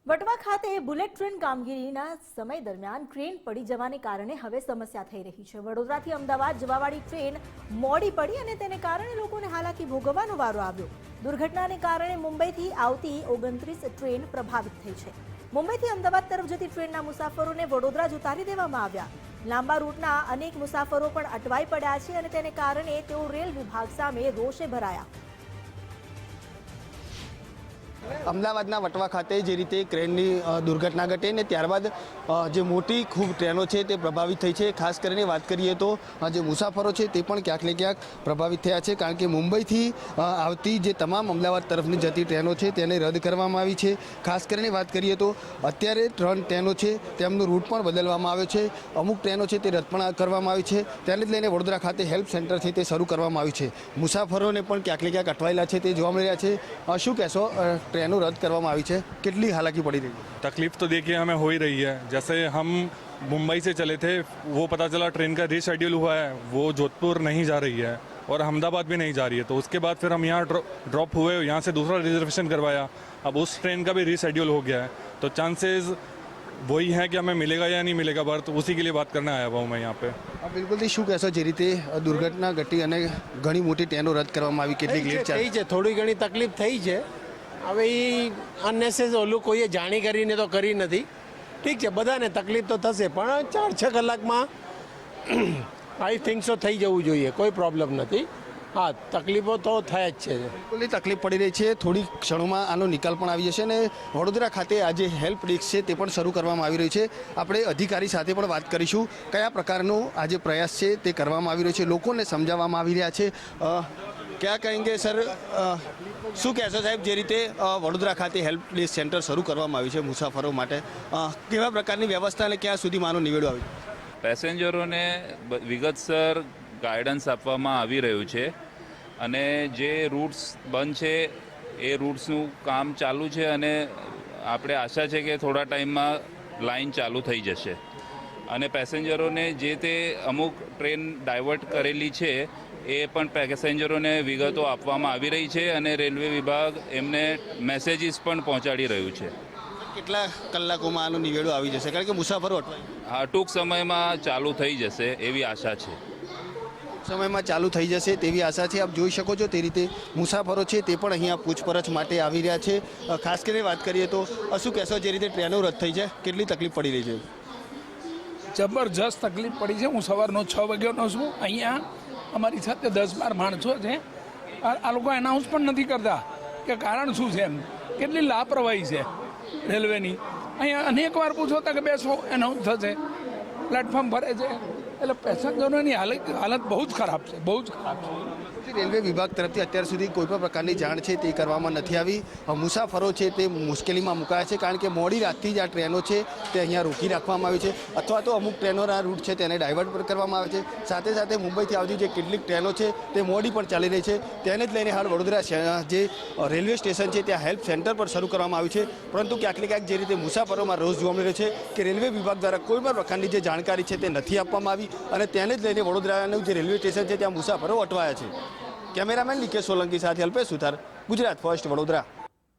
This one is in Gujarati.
વટવા ખાતે બુલેટ ટ્રેન કામગીરીના સમય દરમિયાન ટ્રેન પડી જવાને કારણે હવે સમસ્યા થઈ રહી છે। વડોદરાથી અમદાવાદ જવાવાળી ટ્રેન મોડી પડી અને તેને કારણે લોકોને હાલાકી ભોગવવાનો વારો આવ્યો। દુર્ઘટનાને કારણે મુંબઈથી આવતી 29 ટ્રેન પ્રભાવિત થઈ છે। મુંબઈથી અમદાવાદ તરફ જતી ટ્રેનના મુસાફરોને વડોદરા જ ઉતારી દેવામાં આવ્યા। લાંબા રૂટના અનેક મુસાફરો પણ અટવાઈ પડ્યા છે અને તેને કારણે તેઓ રેલ વિભાગ સામે રોષે ભરાયા। અમદાવાદના વટવા ખાતે જે રીતે ટ્રેનની દુર્ઘટના ઘટી ને ત્યારબાદ જે મોટી ખૂબ ટ્રેનો છે તે પ્રભાવિત થઈ છે। ખાસ કરીને વાત કરીએ તો જે મુસાફરો છે તે પણ ક્યાંક ને ક્યાંક પ્રભાવિત થયા છે, કારણ કે મુંબઈથી આવતી જે તમામ અમદાવાદ તરફની જતી ટ્રેનો છે તેને રદ કરવામાં આવી છે। ખાસ કરીને વાત કરીએ તો અત્યારે 3 ટ્રેનો છે તેમનો રૂટ પણ બદલવામાં આવ્યો છે। અમુક ટ્રેનો છે તે રદ પણ કરવામાં આવી છે। તેને જ લઈને વડોદરા ખાતે હેલ્પ સેન્ટર છે તે શરૂ કરવામાં આવ્યું છે। મુસાફરોને પણ ક્યાંક ને ક્યાંક અટવાયેલા છે તે જોવા મળી રહ્યા છે। શું કહેશો, ट्रेनों रद्द करवामा आई है, कितनी हालाकी पड़ी रही है? तकलीफ तो देखिए हमें हो ही रही है। जैसे हम मुंबई से चले थे, वो पता चला ट्रेन का रीशेड्यूल हुआ है, वो जोधपुर नहीं जा रही है और अहमदाबाद भी नहीं जा रही है। तो उसके बाद फिर हम यहाँ ड्रॉप हुए, यहाँ से दूसरा रिजर्वेशन करवाया। अब उस ट्रेन का भी रीशेड्यूल हो गया है, तो चांसेस वही है कि हमें मिलेगा या नहीं मिलेगा बर्थ, उसी के लिए बात करने आया हुआ हूँ मैं यहाँ पे। बिल्कुल शू कहो, जे रीते दुर्घटना घटी અને ઘણી મોટી ટ્રેનો રદ કરવામાં આવી, કેટલી લેટ થઈ છે, થોડી ઘણી તકલીફ થઈ છે। હવે એ અનનેસેસરી ઓલું કોઈએ જાણી કરીને તો કરી નથી। ઠીક છે, બધાને તકલીફ તો થશે, પણ 4-6 કલાકમાં આઈ થિંક સો થઈ જવું જોઈએ, કોઈ પ્રોબ્લેમ નથી। હા, તકલીફો તો થાય જ છે। બિલકુલ તકલીફ પડી રહી છે। થોડી ક્ષણોમાં આનો નિકાલ પણ આવી જશે અને વડોદરા ખાતે આજે હેલ્પ ડેસ્ક છે તે પણ શરૂ કરવામાં આવી રહી છે। આપણે અધિકારી સાથે પણ વાત કરીશું, કયા પ્રકારનો આજે પ્રયાસ છે તે કરવામાં આવી રહ્યો છે, લોકોને સમજાવવામાં આવી રહ્યા છે। क्या कहेंगे सर, શું કહેશો સાહેબ, જે રીતે વડોદરા ખાતે હેલ્પ ડેસ્ક સેન્ટર શરૂ કરવામાં આવ્યું છે મુસાફરો માટે, કેવા પ્રકારની વ્યવસ્થા અને ક્યાં સુધી માનો નિવેડો આવ્યો? પેસેન્જરોને વિગતસર ગાઈડન્સ આપવામાં આવી રહ્યું છે અને જે રૂટ્સ બંધ છે એ રૂટ્સનું કામ ચાલુ છે અને આપણે આશા છે કે થોડા ટાઈમમાં લાઈન ચાલુ થઈ જશે અને પેસેન્જરોને જે તે અમુક ટ્રેન ડાયવર્ટ કરેલી છે એ પણ પેસેન્જરોને વિગતો આપવામાં આવી રહી છે અને રેલવે વિભાગ એમને મેસેજીસ પણ પહોંચાડી રહ્યું છે। કેટલા કલાકોમાં આનો નિવેડો આવી જશે, કારણ કે મુસાફરો અટવાય? હા, ટૂંક સમયમાં ચાલુ થઈ જશે એવી આશા છે। સમયમાં ચાલુ થઈ જશે તેવી આશા છે। આપ જોઈ શકો છો તે રીતે મુસાફરો છે તે પણ અહીંયા પૂછપરછ માટે આવી રહ્યા છે। ખાસ કરીને વાત કરીએ તો શું કહેશો, જે રીતે ટ્રેનો રદ થઈ છે કેટલી તકલીફ પડી રહી છે? જબરજસ્ત તકલીફ પડી છે। હું સવારનો 6 વાગ્યાનો છું, અહીંયા અમારી સાથે 10-12 માણસો છે। આ લોકો એનાઉન્સ પણ નથી કરતા કે કારણ શું છે, એમ કેટલી લાપરવાહી છે રેલવેની। અહીંયા અનેક વાર પૂછો તો કે બેસો, એનાઉન્સ થશે, પ્લેટફોર્મ ભરે છે, એટલે પેસેન્જરોની હાલત બહુ જ ખરાબ છે, બહુ જ ખરાબ છે। રેલવે વિભાગ તરફથી અત્યાર સુધી કોઈ પણ પ્રકારની જાણ છે તે કરવામાં નથી આવી। મુસાફરો છે તે મુશ્કેલીમાં મુકાયા છે, કારણ કે મોડી રાતથી જ આ ટ્રેનો છે તે અહીંયા રોકી રાખવામાં આવી છે, અથવા તો અમુક ટ્રેનોના રૂટ છે તેને ડાયવર્ટ પણ કરવામાં આવે છે। સાથે સાથે મુંબઈથી આવતી જે કેટલીક ટ્રેનો છે તે મોડી પણ ચાલી રહી છે, તેને જ લઈને હાલ વડોદરા જે રેલવે સ્ટેશન છે ત્યાં હેલ્પ સેન્ટર પણ શરૂ કરવામાં આવ્યું છે। પરંતુ ક્યાંક ને ક્યાંક જે રીતે મુસાફરોમાં રોષ જોવા મળી રહ્યો છે કે રેલવે વિભાગ દ્વારા કોઈ પણ પ્રકારની જે જાણકારી છે તે નથી આપવામાં આવી અને તેને જ લઈને વડોદરાનું જે રેલવે સ્ટેશન છે ત્યાં મુસાફરો અટવાયા છે। કેમેરામેન લીકે સોલંકી સાથે અલ્પેશ સુથાર, ગુજરાત ફર્સ્ટ, વડોદરા।